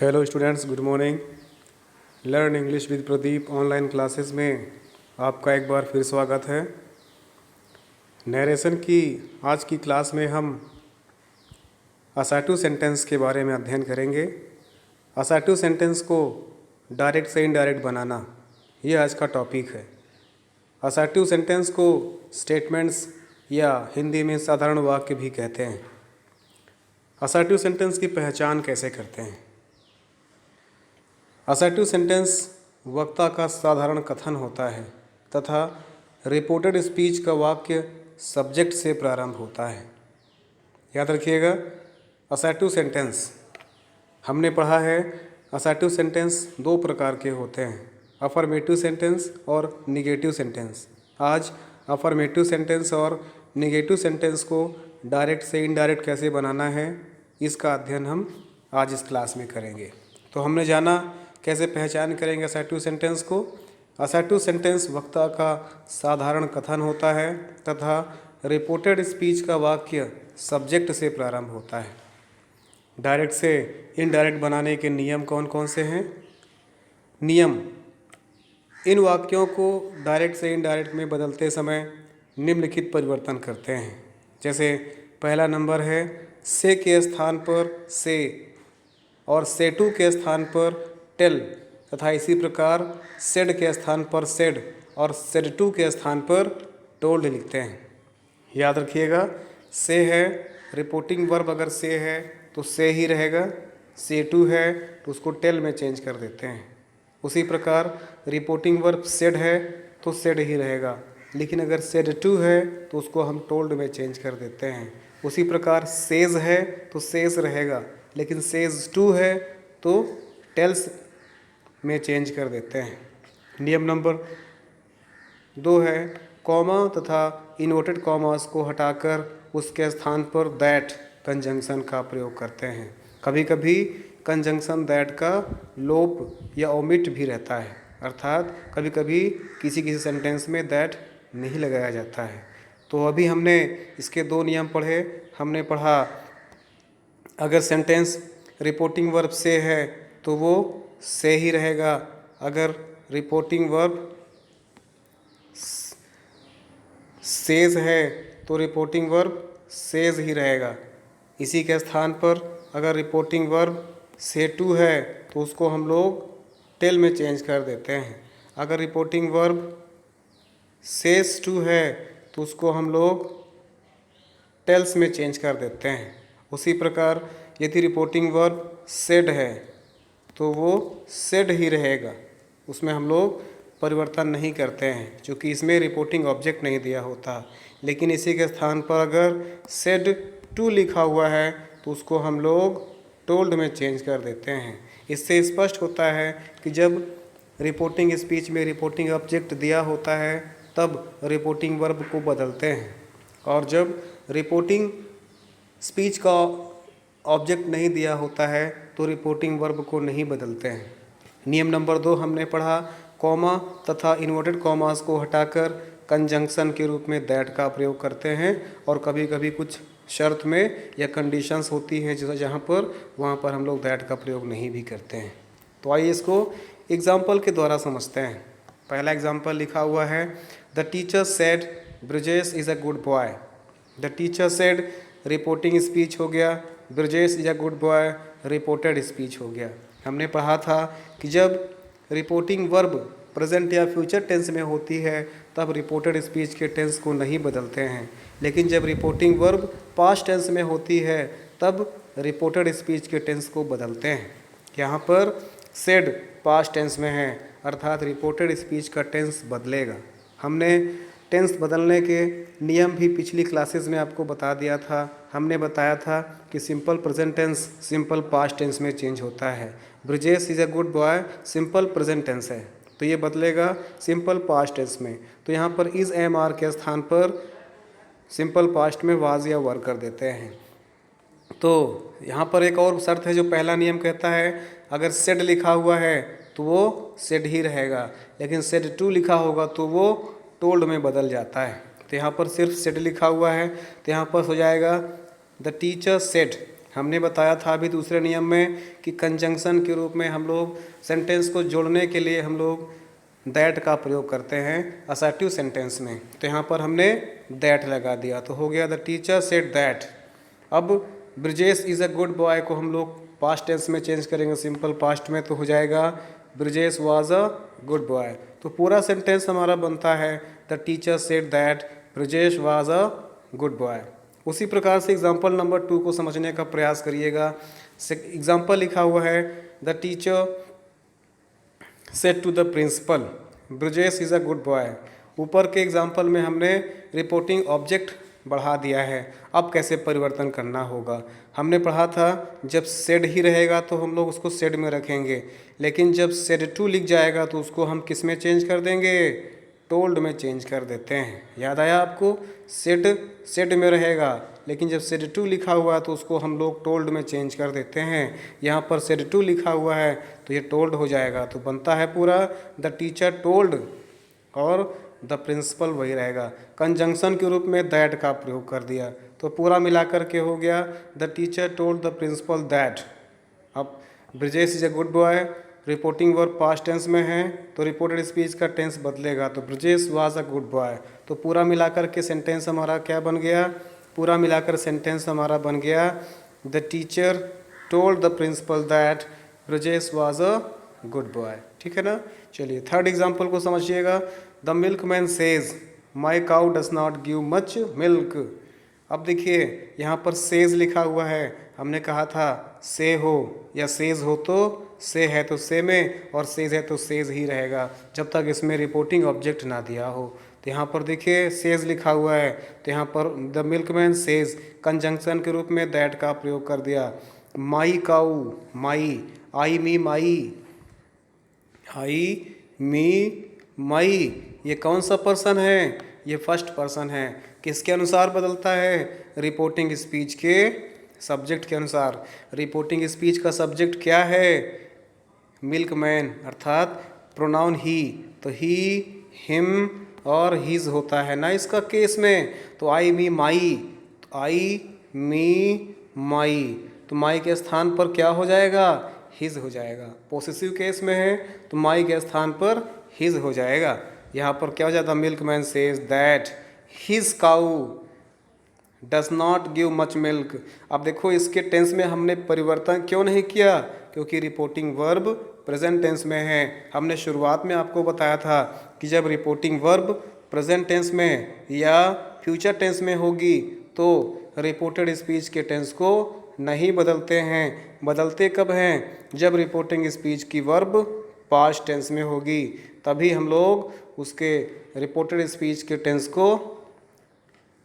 Hello students, good morning. Learn English with Pradeep online classes में आपका एक बार फिर स्वागत है। नरेशन की आज की क्लास में हम असर्टिव सेंटेंस के बारे में अध्ययन करेंगे। असर्टिव सेंटेंस को डायरेक्ट से इनडायरेक्ट बनाना, ये आज का टॉपिक है। असर्टिव सेंटेंस को स्टेटमेंट्स या हिंदी में साधारण वाक्य भी कहते हैं। असर्टिव सेंटेंस की पहचान कैसे करते हैं? असर्टिव सेंटेंस वक्ता का साधारण कथन होता है तथा रिपोर्टेड स्पीच का वाक्य सब्जेक्ट से प्रारंभ होता है। याद रखिएगा, असर्टिव सेंटेंस हमने पढ़ा है। असर्टिव सेंटेंस दो प्रकार के होते हैं, अफर्मेटिव सेंटेंस और निगेटिव सेंटेंस। आज अफर्मेटिव सेंटेंस और निगेटिव सेंटेंस को डायरेक्ट से इनडायरेक्ट कैसे बनाना है, इसका अध्ययन हम आज इस क्लास में करेंगे। तो हमने जाना कैसे पहचान करेंगे असर्टिव सेंटेंस को। असर्टिव सेंटेंस वक्ता का साधारण कथन होता है तथा रिपोर्टेड स्पीच का वाक्य सब्जेक्ट से प्रारंभ होता है। डायरेक्ट से इनडायरेक्ट बनाने के नियम कौन कौन से हैं? नियम, इन वाक्यों को डायरेक्ट से इनडायरेक्ट में बदलते समय निम्नलिखित परिवर्तन करते हैं। जैसे पहला नंबर है से के स्थान पर से और से टू के स्थान पर टेल, तथा इसी प्रकार सेड के स्थान पर सेड और सेड टू के स्थान पर टोल्ड लिखते हैं। याद रखिएगा, से है रिपोर्टिंग वर्ब, अगर से है तो से ही रहेगा। से टू है तो उसको टेल में चेंज कर देते हैं। उसी प्रकार रिपोर्टिंग वर्ब सेड है तो सेड ही रहेगा, लेकिन अगर सेड टू है तो उसको हम टोल्ड में चेंज कर देते हैं। उसी प्रकार सेज है तो सेज रहेगा, लेकिन सेज टू है तो टेल्स में चेंज कर देते हैं। नियम नंबर 2 है कॉमा तथा इन्वर्टेड कॉमास को हटाकर उसके स्थान पर दैट कंजंक्शन का प्रयोग करते हैं। कभी कभी कंजंक्शन दैट का लोप या ओमिट भी रहता है, अर्थात कभी कभी किसी किसी सेंटेंस में दैट नहीं लगाया जाता है। तो अभी हमने इसके दो नियम पढ़े। हमने पढ़ा अगर सेंटेंस रिपोर्टिंग वर्ब से है तो वो से ही रहेगा, अगर रिपोर्टिंग वर्ब सेज है तो रिपोर्टिंग वर्ब सेज ही रहेगा। इसी के स्थान पर अगर रिपोर्टिंग वर्ब से टू है तो उसको हम लोग टेल में चेंज कर देते हैं। अगर रिपोर्टिंग वर्ब सेज टू है तो उसको हम लोग टेल्स में चेंज कर देते हैं। उसी प्रकार यदि रिपोर्टिंग वर्ब सेड है तो वो सेड ही रहेगा, उसमें हम लोग परिवर्तन नहीं करते हैं क्योंकि इसमें रिपोर्टिंग ऑब्जेक्ट नहीं दिया होता। लेकिन इसी के स्थान पर अगर सेड टू लिखा हुआ है तो उसको हम लोग टोल्ड में चेंज कर देते हैं। इससे स्पष्ट होता है कि जब रिपोर्टिंग स्पीच में रिपोर्टिंग ऑब्जेक्ट दिया होता है तब रिपोर्टिंग वर्ब को बदलते हैं, और जब रिपोर्टिंग स्पीच का ऑब्जेक्ट नहीं दिया होता है तो रिपोर्टिंग वर्ब को नहीं बदलते हैं। नियम नंबर 2 हमने पढ़ा कॉमा तथा इन्वर्टेड कॉमास को हटाकर कंजंक्शन के रूप में दैट का प्रयोग करते हैं, और कभी कभी कुछ शर्त में या कंडीशंस होती हैं जहाँ पर वहाँ पर हम लोग दैट का प्रयोग नहीं भी करते हैं। तो आइए इसको एग्जाम्पल के द्वारा समझते हैं। पहला एग्जाम्पल लिखा हुआ है the teacher said Brijesh is a good boy. The teacher said reporting speech हो गया, Brijesh is a good boy reported speech हो गया। हमने पढ़ा था कि जब रिपोर्टिंग वर्ब प्रेजेंट या फ्यूचर टेंस में होती है तब रिपोर्टेड स्पीच के टेंस को नहीं बदलते हैं, लेकिन जब रिपोर्टिंग वर्ब पास्ट टेंस में होती है तब रिपोर्टेड स्पीच के टेंस को बदलते हैं। यहाँ पर सेड पास्ट टेंस में है, अर्थात रिपोर्टेड स्पीच का टेंस बदलेगा। हमने टेंस बदलने के नियम भी पिछली क्लासेस में आपको बता दिया था। हमने बताया था कि simple present tense simple past tense में चेंज होता है। Brijesh is a good boy simple present tense है तो ये बदलेगा सिंपल पास्ट टेंस में। तो यहाँ पर इज़ एम आर के स्थान पर सिंपल पास्ट में वाज या वर कर देते हैं। तो यहाँ पर एक और शर्त है जो पहला नियम कहता है अगर सेड लिखा हुआ है तो वो सेड ही रहेगा, लेकिन सेड टू लिखा होगा तो वो टोल्ड में बदल जाता है। तो यहाँ पर सिर्फ सेड लिखा हुआ है तो यहाँ पर हो जाएगा द टीचर सेड हमने बताया था अभी दूसरे नियम में कि कंजंक्शन के रूप में हम लोग सेंटेंस को जोड़ने के लिए हम लोग दैट का प्रयोग करते हैं असर्टिव सेंटेंस में। तो यहाँ पर हमने दैट लगा दिया तो हो गया द टीचर सेड दैट। अब Brijesh is a good boy को हम लोग पास्ट टेंस में चेंज करेंगे, सिंपल पास्ट में, तो हो जाएगा Brijesh was a good boy. तो पूरा सेंटेंस हमारा बनता है the teacher said that Brijesh was a good boy. उसी प्रकार से एग्जाम्पल नंबर 2 को समझने का प्रयास करिएगा। एग्जाम्पल लिखा हुआ है the teacher said to the principal Brijesh is a good boy. ऊपर के एग्जाम्पल में हमने रिपोर्टिंग ऑब्जेक्ट बढ़ा दिया है। अब कैसे परिवर्तन करना होगा, हमने पढ़ा था जब सेड ही रहेगा तो हम लोग उसको सेड में रखेंगे, लेकिन जब सेड टू लिख जाएगा तो उसको हम किस में चेंज कर देंगे, टोल्ड में चेंज कर देते हैं। याद आया आपको, सेड सेड में रहेगा, लेकिन जब सेड टू लिखा हुआ है तो उसको हम लोग टोल्ड में चेंज कर देते हैं। यहाँ पर सेड टू लिखा हुआ है तो ये टोल्ड हो जाएगा, तो बनता है पूरा द टीचर टोल्ड और द प्रिंसिपल वही रहेगा। कंजंक्शन के रूप में दैट का प्रयोग कर दिया तो पूरा मिलाकर के हो गया the teacher told the principal that. अब Brijesh is a good boy, reporting verb past tense में है तो रिपोर्टेड स्पीच का टेंस बदलेगा, तो Brijesh was a good boy. तो पूरा मिलाकर के सेंटेंस हमारा क्या बन गया, पूरा मिलाकर सेंटेंस हमारा बन गया the teacher told the principal that Brijesh was a good boy. ठीक है ना। चलिए थर्ड एग्जाम्पल को समझिएगा। The milkman says my cow does not give much milk. अब देखिए यहाँ पर सेज लिखा हुआ है, हमने कहा था से हो या सेज हो तो से है तो से में, और सेज है तो सेज ही रहेगा जब तक इसमें रिपोर्टिंग ऑब्जेक्ट ना दिया हो। तो यहाँ पर देखिए सेज लिखा हुआ है तो यहाँ पर द मिल्कमैन सेज कंजंक्शन के रूप में दैट का प्रयोग कर दिया। माई काऊ, माई, आई मी माई, आई मी माई, ये कौन सा पर्सन है, ये फर्स्ट पर्सन है। किसके अनुसार बदलता है, रिपोर्टिंग स्पीच के सब्जेक्ट के अनुसार। रिपोर्टिंग स्पीच का सब्जेक्ट क्या है, मिल्कमैन, अर्थात प्रोनाउन ही, तो ही, हिम और हिज होता है ना इसका केस में। तो आई मी माई, तो आई मी माई, तो माई के स्थान पर क्या हो जाएगा, हिज हो जाएगा। पोसेसिव केस में है तो माई के स्थान पर हिज हो जाएगा। यहाँ पर क्या हो जाता, milkman says that his cow does not give much milk. अब देखो इसके टेंस में हमने परिवर्तन क्यों नहीं किया, क्योंकि रिपोर्टिंग वर्ब प्रेजेंट टेंस में है। हमने शुरुआत में आपको बताया था कि जब रिपोर्टिंग वर्ब प्रेजेंट टेंस में या फ्यूचर टेंस में होगी तो रिपोर्टेड स्पीच के टेंस को नहीं बदलते हैं। बदलते कब हैं, जब रिपोर्टिंग स्पीच की वर्ब पास्ट टेंस में होगी, तभी हम लोग उसके रिपोर्टेड स्पीच के टेंस को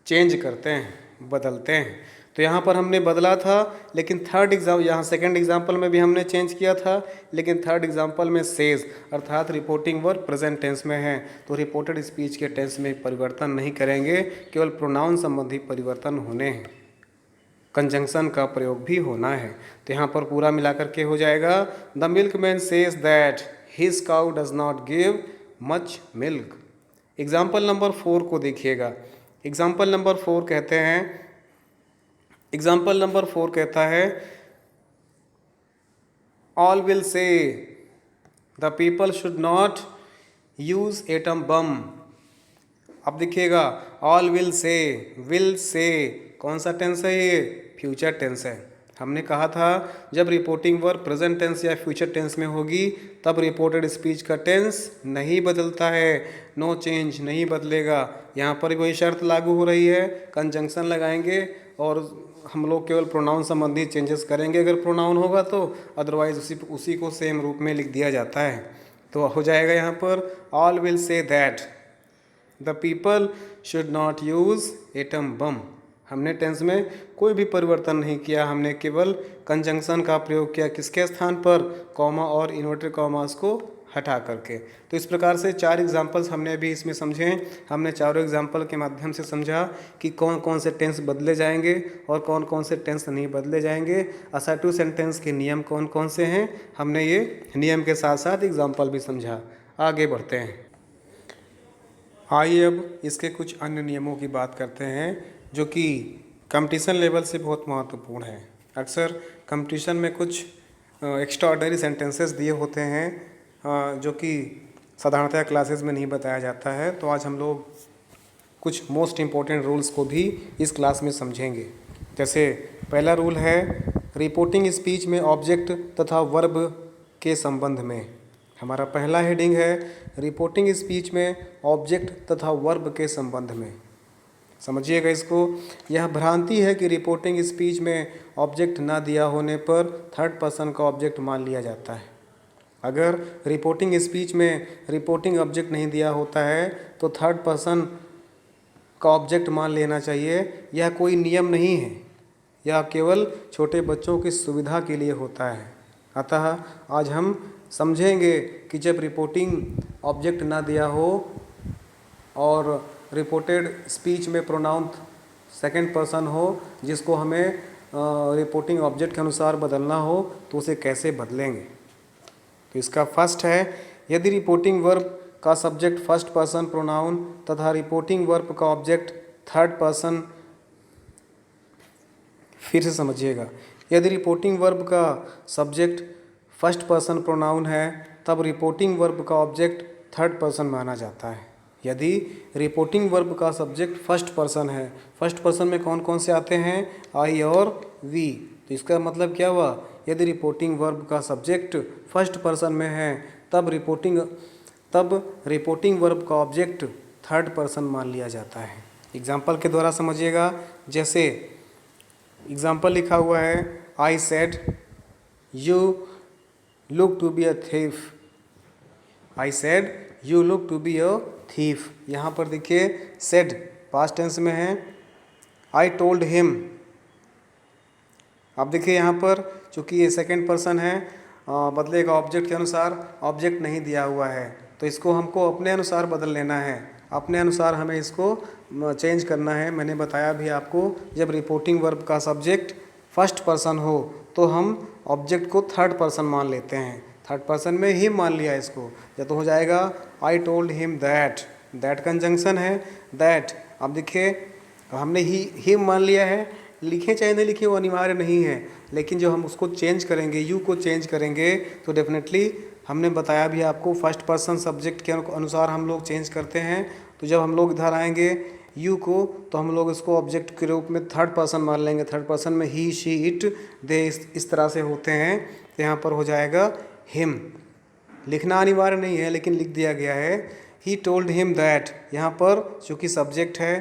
चेंज करते हैं, बदलते हैं। तो यहाँ पर हमने बदला था, लेकिन थर्ड एग्जाम, यहाँ सेकंड एग्जाम्पल में भी हमने चेंज किया था, लेकिन थर्ड एग्जाम्पल में सेज अर्थात रिपोर्टिंग वर्ब प्रेजेंट टेंस में है तो रिपोर्टेड स्पीच के टेंस में परिवर्तन नहीं करेंगे, केवल प्रोनाउन संबंधी परिवर्तन होने हैं, कंजंक्शन का प्रयोग भी होना है। तो यहाँ पर पूरा मिलाकर के हो जाएगा the milkman says that his cow does not give much milk. Example number 4 को देखिएगा। एग्जाम्पल नंबर 4 कहते हैं, एग्जाम्पल नंबर 4 कहता है all will say the people should not use atom bomb. अब देखिएगा ऑल विल से कौन सा टेंस है, ये फ्यूचर टेंस है। हमने कहा था जब रिपोर्टिंग वर्ब प्रेजेंट टेंस या फ्यूचर टेंस में होगी तब रिपोर्टेड स्पीच का टेंस नहीं बदलता है, नो चेंज, नहीं बदलेगा। यहाँ पर वही शर्त लागू हो रही है, कंजंक्शन लगाएंगे और हम लोग केवल प्रोनाउन संबंधी चेंजेस करेंगे अगर प्रोनाउन होगा तो, अदरवाइज उसी को सेम रूप में लिख दिया जाता है। तो हो जाएगा यहाँ पर all will say that the people should not use atom bomb. हमने टेंस में कोई भी परिवर्तन नहीं किया, हमने केवल कंजंक्शन का प्रयोग किया, किसके स्थान पर, कॉमा और इन्वर्टेड कॉमास को हटा करके। तो इस प्रकार से 4 एग्जाम्पल्स हमने अभी इसमें समझे। हमने चारों एग्जाम्पल के माध्यम से समझा कि कौन कौन से टेंस बदले जाएंगे और कौन कौन से टेंस नहीं बदले जाएंगे, असर्टिव सेंटेंस के नियम कौन कौन से हैं, हमने ये नियम के साथ साथ एग्जाम्पल भी समझा। आगे बढ़ते हैं, आइए अब इसके कुछ अन्य नियमों की बात करते हैं जो कि कंपटीशन लेवल से बहुत महत्वपूर्ण है। अक्सर कंपटीशन में कुछ एक्स्ट्रा ऑर्डिनरी सेंटेंसेस दिए होते हैं जो कि साधारणतः क्लासेस में नहीं बताया जाता है। तो आज हम लोग कुछ मोस्ट इम्पॉर्टेंट रूल्स को भी इस क्लास में समझेंगे। जैसे पहला रूल है रिपोर्टिंग स्पीच में ऑब्जेक्ट तथा वर्ब के संबंध में। हमारा पहला हेडिंग है रिपोर्टिंग स्पीच में ऑब्जेक्ट तथा वर्ब के संबंध में। समझिएगा इसको। यह भ्रांति है कि रिपोर्टिंग स्पीच में ऑब्जेक्ट ना दिया होने पर थर्ड पर्सन का ऑब्जेक्ट मान लिया जाता है। अगर रिपोर्टिंग स्पीच में रिपोर्टिंग ऑब्जेक्ट नहीं दिया होता है तो थर्ड पर्सन का ऑब्जेक्ट मान लेना चाहिए। यह कोई नियम नहीं है, यह केवल छोटे बच्चों की सुविधा के लिए होता है। अतः आज हम समझेंगे कि जब रिपोर्टिंग ऑब्जेक्ट ना दिया हो और रिपोर्टेड स्पीच में प्रोनाउन सेकंड पर्सन हो जिसको हमें रिपोर्टिंग ऑब्जेक्ट के अनुसार बदलना हो तो उसे कैसे बदलेंगे। तो इसका फर्स्ट है यदि रिपोर्टिंग वर्ब का सब्जेक्ट फर्स्ट पर्सन प्रोनाउन तथा रिपोर्टिंग वर्ब का ऑब्जेक्ट थर्ड पर्सन। फिर से समझिएगा, यदि रिपोर्टिंग वर्ब का सब्जेक्ट फर्स्ट पर्सन प्रोनाउन है तब रिपोर्टिंग वर्ब का ऑब्जेक्ट थर्ड पर्सन माना जाता है। यदि रिपोर्टिंग वर्ब का सब्जेक्ट फर्स्ट पर्सन है, फर्स्ट पर्सन में कौन कौन से आते हैं, आई और वी। तो इसका मतलब क्या हुआ, यदि रिपोर्टिंग वर्ब का सब्जेक्ट फर्स्ट पर्सन में है तब रिपोर्टिंग वर्ब का ऑब्जेक्ट थर्ड पर्सन मान लिया जाता है। एग्जाम्पल के द्वारा समझिएगा। जैसे एग्जाम्पल लिखा हुआ है I said you look to be a thief. I said you look to be a thief. यहाँ पर देखिए सेड पास्ट टेंस में है। I told him. अब देखिए यहाँ पर चूँकि ये सेकंड पर्सन है बदलेगा ऑब्जेक्ट के अनुसार, ऑब्जेक्ट नहीं दिया हुआ है तो इसको हमको अपने अनुसार बदल लेना है। अपने अनुसार हमें इसको चेंज करना है। मैंने बताया भी आपको, जब रिपोर्टिंग वर्ब का सब्जेक्ट फर्स्ट पर्सन हो तो हम ऑब्जेक्ट को थर्ड पर्सन मान लेते हैं। थर्ड पर्सन में ही मान लिया इसको, या तो हो जाएगा आई told him that. That conjunction है दैट। अब देखिए हमने ही मान लिया है, लिखे चाहे नहीं लिखे वो अनिवार्य नहीं है, लेकिन जो हम उसको चेंज करेंगे, यू को चेंज करेंगे तो डेफिनेटली हमने बताया भी आपको फर्स्ट पर्सन सब्जेक्ट के अनुसार हम लोग चेंज करते हैं। तो जब हम लोग इधर आएंगे यू को तो हम लोग इसको ऑब्जेक्ट के रूप में थर्ड पर्सन मान लेंगे। थर्ड पर्सन में ही शी इट दे इस तरह से होते हैं। तो यहाँ पर हो जाएगा हिम। लिखना अनिवार्य नहीं है लेकिन लिख दिया गया है ही टोल्ड हिम दैट। यहाँ पर चूँकि सब्जेक्ट है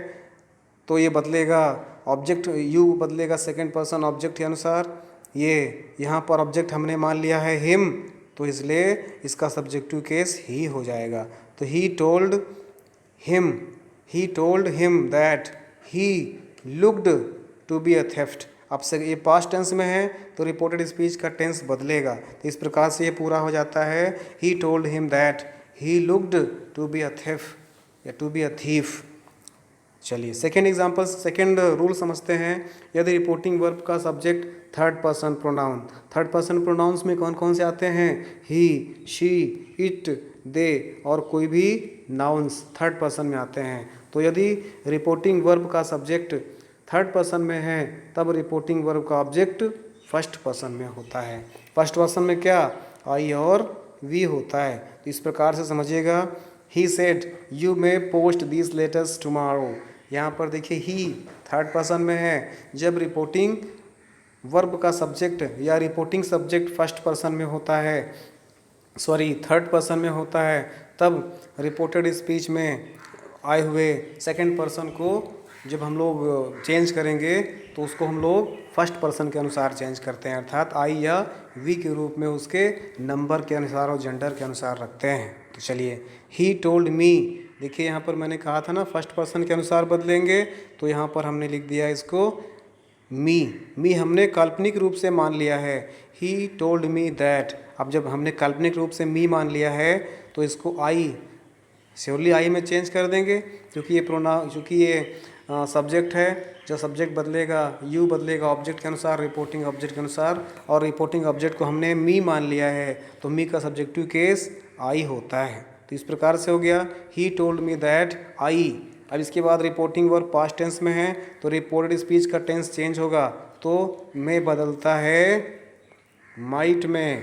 तो ये बदलेगा ऑब्जेक्ट, यू बदलेगा सेकंड पर्सन ऑब्जेक्ट के अनुसार। ये यहाँ पर ऑब्जेक्ट हमने मान लिया है हिम तो इसलिए इसका सब्जेक्टिव केस ही हो जाएगा। तो he told him that he looked to be a theft. अब से ये पास्ट टेंस में है तो रिपोर्टेड स्पीच का टेंस बदलेगा। तो इस प्रकार से ये पूरा हो जाता है he told him that he looked to be a theft या टू बी अ थीफ। चलिए सेकेंड एग्जाम्पल, सेकेंड रूल समझते हैं। यदि रिपोर्टिंग वर्ब का subject third person pronoun, third person pronouns में कौन कौन से आते हैं, ही शी इट दे और कोई भी नाउन्स थर्ड पर्सन में आते हैं। तो यदि रिपोर्टिंग वर्ब का सब्जेक्ट थर्ड पर्सन में है तब रिपोर्टिंग वर्ब का ऑब्जेक्ट फर्स्ट पर्सन में होता है। फर्स्ट पर्सन में क्या, आई और वी होता है। तो इस प्रकार से समझिएगा he said you may post this letters tomorrow. यहाँ पर देखिए ही थर्ड पर्सन में है। जब रिपोर्टिंग वर्ब का सब्जेक्ट या रिपोर्टिंग सब्जेक्ट फर्स्ट पर्सन में होता है, थर्ड पर्सन में होता है, तब रिपोर्टेड स्पीच में आए हुए सेकंड पर्सन को जब हम लोग चेंज करेंगे तो उसको हम लोग फर्स्ट पर्सन के अनुसार चेंज करते हैं, अर्थात आई या वी के रूप में उसके नंबर के अनुसार और जेंडर के अनुसार रखते हैं। तो चलिए ही टोल्ड मी, देखिए यहाँ पर मैंने कहा था ना फर्स्ट पर्सन के अनुसार बदलेंगे, तो यहाँ पर हमने लिख दिया इसको मी हमने काल्पनिक रूप से मान लिया है। He told me that. अब जब हमने काल्पनिक रूप से मी मान लिया है तो इसको आई श्योरली आई में चेंज कर देंगे, क्योंकि ये सब्जेक्ट है। जो सब्जेक्ट बदलेगा, यू बदलेगा ऑब्जेक्ट के अनुसार, रिपोर्टिंग ऑब्जेक्ट के अनुसार, और रिपोर्टिंग ऑब्जेक्ट को हमने मी मान लिया है तो मी का सब्जेक्टिव केस आई होता है। तो इस प्रकार से हो गया he told me that I. अब इसके बाद रिपोर्टिंग वर्ब पास्ट टेंस में है तो रिपोर्टेड स्पीच का टेंस चेंज होगा तो में बदलता है माइट में।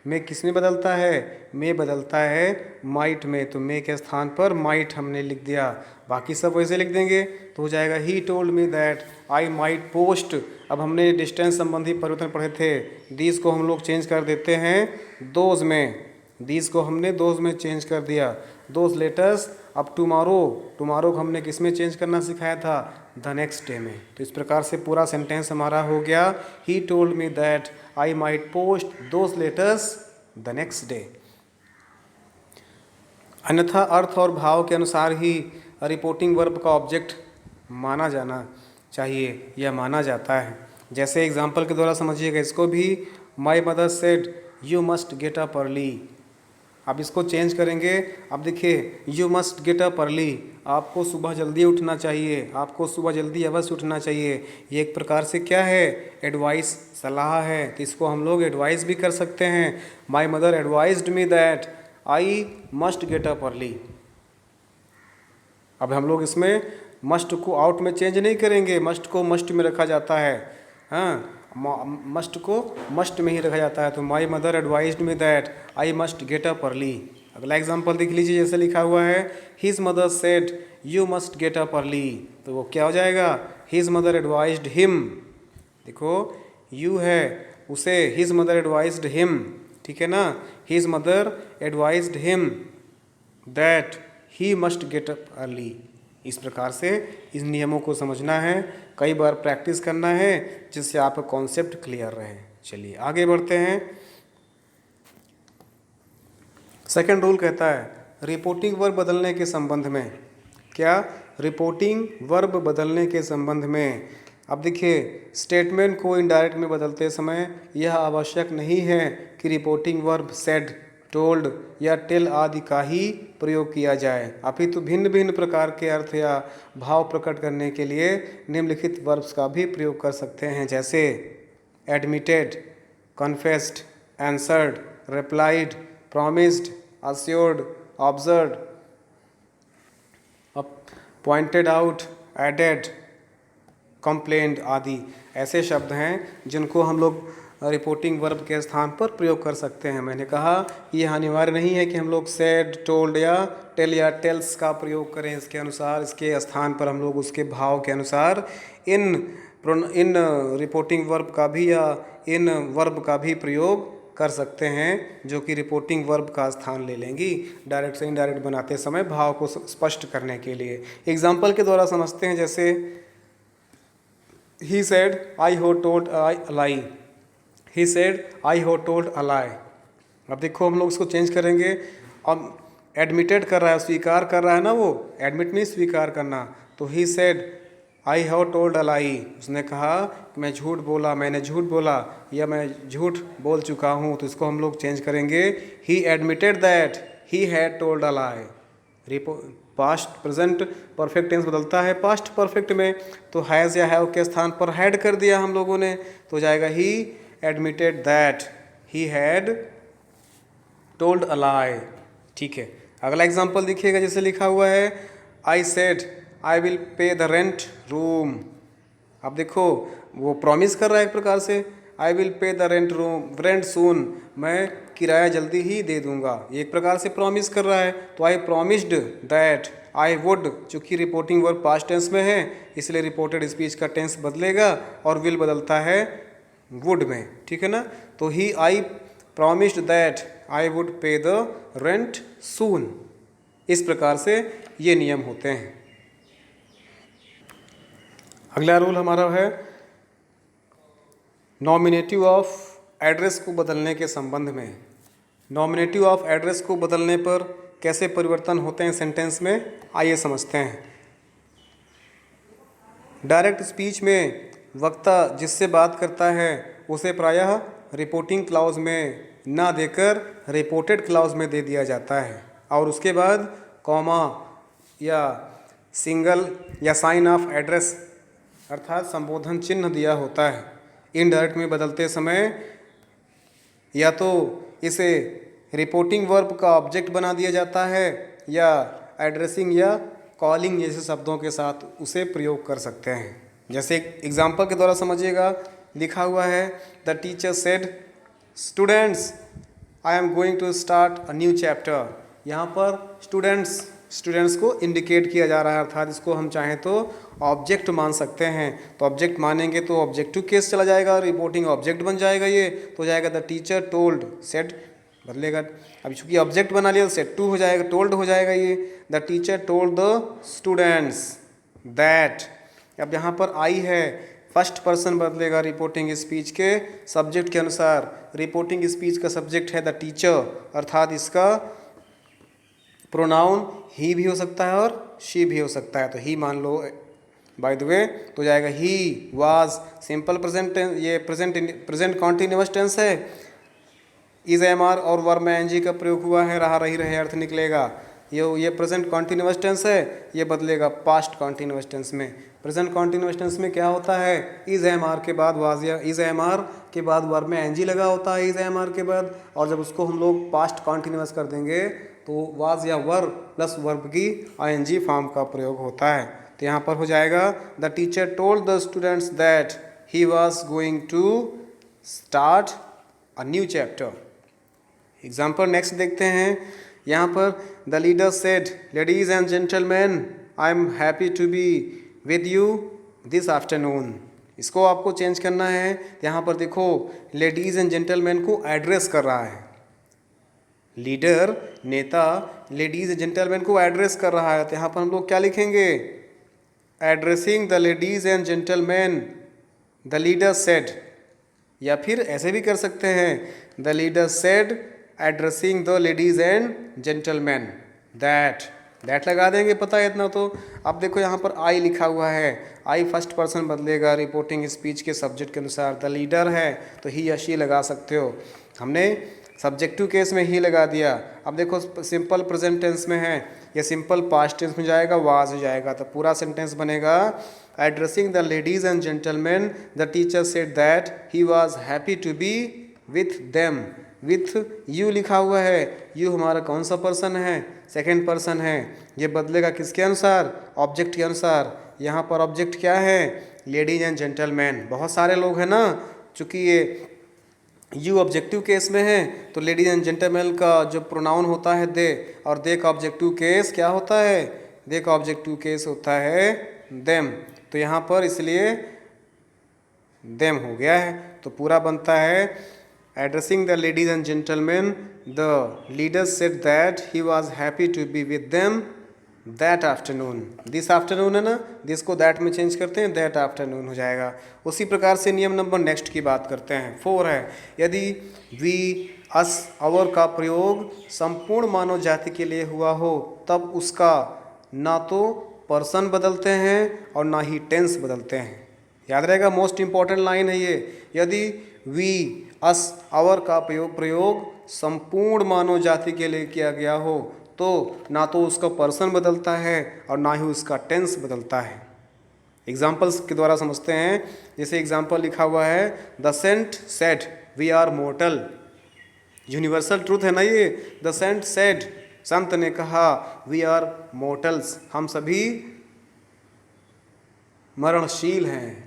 में किस में बदलता है? में बदलता है माइट में। तो में के स्थान पर माइट हमने लिख दिया। बाकी सब वैसे लिख देंगे तो हो जाएगा he told me that I might post. अब हमने डिस्टेंस संबंधी परिवर्तन पढ़े थे, दीज को हम लोग चेंज कर देते हैं दोज में। दीज को हमने दोज में चेंज कर दिया, दोज लेटर्स। अब टुमारो, टुमारो को हमने किस में चेंज करना सिखाया था? द नेक्स्ट डे में। तो इस प्रकार से पूरा सेंटेंस हमारा हो गया, he told me that I might post those letters the next day. अन्यथा अर्थ और भाव के अनुसार ही रिपोर्टिंग वर्ब का ऑब्जेक्ट माना जाना चाहिए या माना जाता है। जैसे एग्जाम्पल के द्वारा समझिएगा इसको भी, my mother said you must get up early. अब इसको चेंज करेंगे। अब देखिए, you must get up early, आपको सुबह जल्दी उठना चाहिए, आपको सुबह जल्दी अवश्य उठना चाहिए। ये एक प्रकार से क्या है? एडवाइस, सलाह है। तो इसको हम लोग एडवाइस भी कर सकते हैं। My mother advised me that I must get up early. अब हम लोग इसमें मस्ट को आउट में चेंज नहीं करेंगे, मस्ट को मस्ट में रखा जाता है। हाँ, मस्ट को मस्ट में ही रखा जाता है। तो my mother advised me that I must get up early. अगला एग्जांपल देख लीजिए, जैसे लिखा हुआ है, his mother said you must get up early. तो वो क्या हो जाएगा? His mother advised him. देखो, यू है, उसे हिज मदर एडवाइज्ड हिम, ठीक है ना? His mother advised him that he must get up early. इस प्रकार से इन नियमों को समझना है, कई बार प्रैक्टिस करना है, जिससे आपका कॉन्सेप्ट क्लियर रहे। चलिए आगे बढ़ते हैं। सेकंड रूल कहता है रिपोर्टिंग वर्ब बदलने के संबंध में। क्या? रिपोर्टिंग वर्ब बदलने के संबंध में। अब देखिए, स्टेटमेंट को इनडायरेक्ट में बदलते समय यह आवश्यक नहीं है कि रिपोर्टिंग वर्ब सेड, टोल्ड या टेल आदि का ही प्रयोग किया जाए, अपितु भिन्न भिन्न प्रकार के अर्थ या भाव प्रकट करने के लिए निम्नलिखित वर्ब्स का भी प्रयोग कर सकते हैं, जैसे admitted, confessed, answered, replied, promised, assured, observed, pointed out, added, complained आदि ऐसे शब्द हैं जिनको हम लोग रिपोर्टिंग वर्ब के स्थान पर प्रयोग कर सकते हैं। मैंने कहा यह अनिवार्य नहीं है कि हम लोग सेड, टोल्ड या टेल या टेल्स का प्रयोग करें। इसके अनुसार, इसके स्थान पर हम लोग उसके भाव के अनुसार इन रिपोर्टिंग वर्ब का भी या इन वर्ब का भी प्रयोग कर सकते हैं, जो कि रिपोर्टिंग वर्ब का स्थान ले लेंगी डायरेक्ट से इनडायरेक्ट बनाते समय भाव को स्पष्ट करने के लिए। एग्जाम्पल के द्वारा समझते हैं, जैसे ही सेड आई हो told a lie. He said आई हो टोल्ड अ लाई। अब देखो, हम लोग इसको चेंज करेंगे। अब एडमिटेड कर रहा है, स्वीकार कर रहा है ना, वो एडमिट नहीं स्वीकार करना। तो he said I have told a lie, उसने कहा कि मैं झूठ बोला, मैंने झूठ बोला या मैं झूठ बोल चुका हूँ। तो इसको हम लोग चेंज करेंगे, he admitted that he had told a lie. Past present perfect tense बदलता है पास्ट परफेक्ट में, तो हैज़ या हैव के स्थान पर हैड कर दिया हम लोगों ने, तो जाएगा he admitted that he had told a lie. ठीक है, अगला एग्जांपल देखिएगा, जैसे लिखा हुआ है, I said I will pay the rent room. अब देखो, वो प्रॉमिस कर रहा है एक प्रकार से, I will pay the rent soon, मैं किराया जल्दी ही दे दूंगा, ये एक प्रकार से प्रॉमिस कर रहा है। तो आई प्रॉमिस्ड दैट आई वुड, चूँकि रिपोर्टिंग वर्ब पास्ट टेंस में है इसलिए रिपोर्टेड स्पीच का टेंस बदलेगा और विल बदलता है वुड में, ठीक है ना। तो he I promised that I would pay the rent soon. इस प्रकार से ये नियम होते हैं। अगला रूल हमारा है नॉमिनेटिव ऑफ एड्रेस को बदलने के संबंध में। नॉमिनेटिव ऑफ एड्रेस को बदलने पर कैसे परिवर्तन होते हैं सेंटेंस में, आइए समझते हैं। डायरेक्ट स्पीच में वक्ता जिससे बात करता है उसे प्रायः रिपोर्टिंग क्लाउज में ना देकर रिपोर्टेड क्लाउज में दे दिया जाता है, और उसके बाद कॉमा या सिंगल या साइन ऑफ एड्रेस अर्थात संबोधन चिन्ह दिया होता है। इनडायरेक्ट में बदलते समय या तो इसे रिपोर्टिंग वर्ब का ऑब्जेक्ट बना दिया जाता है या एड्रेसिंग या कॉलिंग जैसे शब्दों के साथ उसे प्रयोग कर सकते हैं। जैसे एग्जाम्पल के द्वारा समझिएगा, लिखा हुआ है the teacher said students I am going to start a new chapter. यहाँ पर स्टूडेंट्स को इंडिकेट किया जा रहा है, अर्थात इसको हम चाहें तो ऑब्जेक्ट मान सकते हैं। तो ऑब्जेक्ट मानेंगे तो ऑब्जेक्टिव केस चला जाएगा, रिपोर्टिंग ऑब्जेक्ट बन जाएगा, ये तो हो जाएगा द टीचर टोल्ड, सेड बदलेगा। अब चूंकि ऑब्जेक्ट बना लिया तो सेड टू हो जाएगा, टोल्ड हो जाएगा ये। The teacher told the students that. अब यहाँ पर आई है, फर्स्ट पर्सन बदलेगा रिपोर्टिंग स्पीच के सब्जेक्ट के अनुसार। रिपोर्टिंग स्पीच का सब्जेक्ट है द टीचर, अर्थात इसका प्रोनाउन ही भी हो सकता है और शी भी हो सकता है, तो ही मान लो बाय द वे, तो जाएगा he was. Simple present tense, ये प्रेजेंट कॉन्टिन्यूअस टेंस है। इज एम आर और वर्ब में एनजी का प्रयोग हुआ है, रहा रही रहे अर्थ निकलेगा। ये प्रेजेंट कॉन्टिन्यूअस टेंस है, ये बदलेगा पास्ट कॉन्टिन्यूअस टेंस में। प्रेजेंट कॉन्टिन्यूअस टेंस में क्या होता है, इज एम आर के बाद वाज या इज एम आर के बाद वर्ब में एनजी लगा होता है इज एम आर के बाद, और जब उसको हम लोग पास्ट कॉन्टिन्यूअस कर देंगे तो वाज या वर्ब प्लस वर्ब की आईएनजी फॉर्म का प्रयोग होता है। तो यहाँ पर हो जाएगा the teacher told the students that he was going to start a new chapter. Example next देखते हैं। यहाँ पर the leader said ladies and gentleman I am happy to be with you this afternoon. इसको आपको change करना है। यहाँ पर देखो लेडीज एंड जेंटलमैन को एड्रेस कर रहा है, लीडर नेता लेडीज एंड जेंटलमैन को एड्रेस कर रहा है, तो यहाँ पर हम लोग क्या लिखेंगे, addressing the ladies and gentleman the leader said, या फिर ऐसे भी कर सकते हैं the leader said addressing the ladies and gentleman that लगा देंगे, पता है इतना तो। अब देखो यहाँ पर आई लिखा हुआ है, आई फर्स्ट पर्सन बदलेगा रिपोर्टिंग स्पीच के सब्जेक्ट के अनुसार। द लीडर है तो ही या शी लगा सकते हो, हमने सब्जेक्टिव केस में ही लगा दिया। अब देखो सिंपल प्रेजेंट टेंस में है, या सिंपल पास्ट टेंस में जाएगा, वाज हो जाएगा, तो पूरा सेंटेंस बनेगा addressing the ladies and gentleman the teacher said that he was happy to be with them. With you लिखा हुआ है, यू हमारा कौन सा पर्सन है, सेकेंड पर्सन है, ये बदलेगा किसके अनुसार, ऑब्जेक्ट के अनुसार। यहाँ पर ऑब्जेक्ट क्या है, लेडीज एंड जेंटलमैन, बहुत सारे लोग हैं ना, चूँकि ये यू ऑब्जेक्टिव केस में है तो लेडीज एंड जेंटलमैन का जो प्रोनाउन होता है दे, और दे का ऑब्जेक्टिव केस क्या होता है, दे का ऑब्जेक्टिव केस होता है देम, तो यहाँ पर इसलिए देम हो गया है। तो पूरा बनता है addressing the ladies and gentleman the leader said that he was happy to be with them that afternoon. This afternoon है ना, दिस को दैट में चेंज करते हैं, दैट आफ्टरनून हो जाएगा। उसी प्रकार से नियम नंबर नेक्स्ट की बात करते हैं, 4 है, यदि वी अस अवर का प्रयोग संपूर्ण मानव जाति के लिए हुआ हो तब उसका ना तो पर्सन बदलते हैं और ना ही टेंस बदलते हैं। याद रहेगा, मोस्ट इंपॉर्टेंट लाइन है ये। यदि वी अस अवर का प्रयोग संपूर्ण मानव जाति के लिए किया गया हो तो ना तो उसका पर्सन बदलता है और ना ही उसका टेंस बदलता है। एग्जाम्पल्स के द्वारा समझते हैं। जैसे एग्जाम्पल लिखा हुआ है the saint said we are mortal, universal truth है ना ये। द सेंट सेड, संत ने कहा, वी आर मोर्टल्स, हम सभी मरणशील हैं,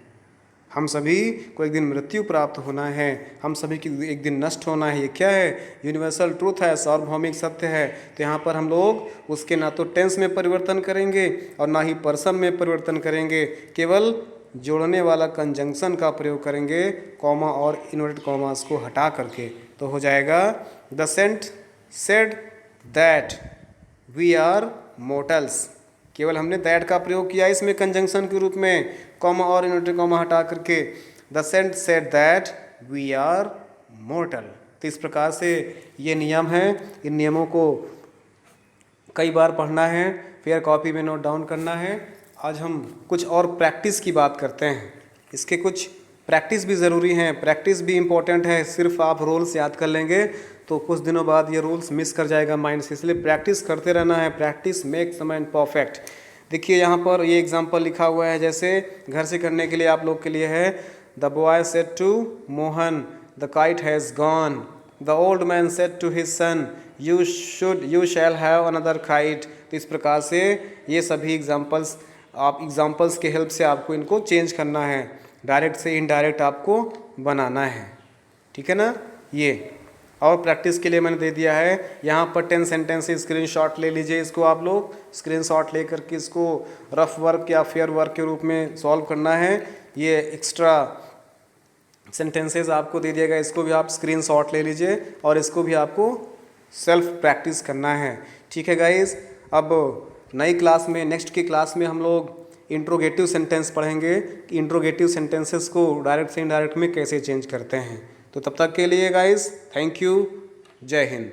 हम सभी को एक दिन मृत्यु प्राप्त होना है, हम सभी की एक दिन नष्ट होना है। ये क्या है, यूनिवर्सल ट्रूथ है, सार्वभौमिक सत्य है। तो यहाँ पर हम लोग उसके ना तो टेंस में परिवर्तन करेंगे और ना ही पर्सन में परिवर्तन करेंगे, केवल जोड़ने वाला कंजंक्शन का प्रयोग करेंगे, कॉमा और इन्वर्टेड कॉमास को हटा करके। तो हो जाएगा the saint said that we are mortals, केवल हमने दैट का प्रयोग किया इसमें कंजंक्शन के रूप में, कॉमा और इन्वर्टेड कॉमा हटा करके। The saint said that we are mortal. तो इस प्रकार से ये नियम है, इन नियमों को कई बार पढ़ना है, फिर कॉपी में नोट डाउन करना है। आज हम कुछ और प्रैक्टिस की बात करते हैं। इसके कुछ प्रैक्टिस भी ज़रूरी हैं, प्रैक्टिस भी इम्पोर्टेंट है। सिर्फ आप रूल्स याद कर लेंगे तो कुछ दिनों बाद ये रूल्स मिस कर जाएगा माइंड से, इसलिए प्रैक्टिस करते रहना है। Practice makes the man perfect. देखिए यहाँ पर ये एग्जांपल लिखा हुआ है, जैसे घर से करने के लिए आप लोग के लिए है, the boy said to Mohan the kite has gone, the old man said to his son you shall have another kite. तो इस प्रकार से ये सभी एग्जाम्पल्स, आप एग्जाम्पल्स के हेल्प से आपको इनको चेंज करना है। डायरेक्ट से इनडायरेक्ट आपको बनाना है, ठीक है ना। ये और प्रैक्टिस के लिए मैंने दे दिया है यहाँ पर 10 सेंटेंसेस, स्क्रीनशॉट ले लीजिए इसको, आप लोग स्क्रीनशॉट लेकर के इसको रफ वर्क या फेयर वर्क के रूप में सॉल्व करना है। ये एक्स्ट्रा सेंटेंसेस आपको दे दिया गया, इसको भी आप स्क्रीनशॉट ले लीजिए और इसको भी आपको सेल्फ प्रैक्टिस करना है, ठीक है गाइस। अब नई क्लास में, नेक्स्ट की क्लास में हम लोग इंट्रोगेटिव सेंटेंस पढ़ेंगे कि इंट्रोगेटिव सेंटेंसेस को डायरेक्ट से इनडायरेक्ट में कैसे चेंज करते हैं। तो तब तक के लिए गाइस थैंक यू, जय हिंद।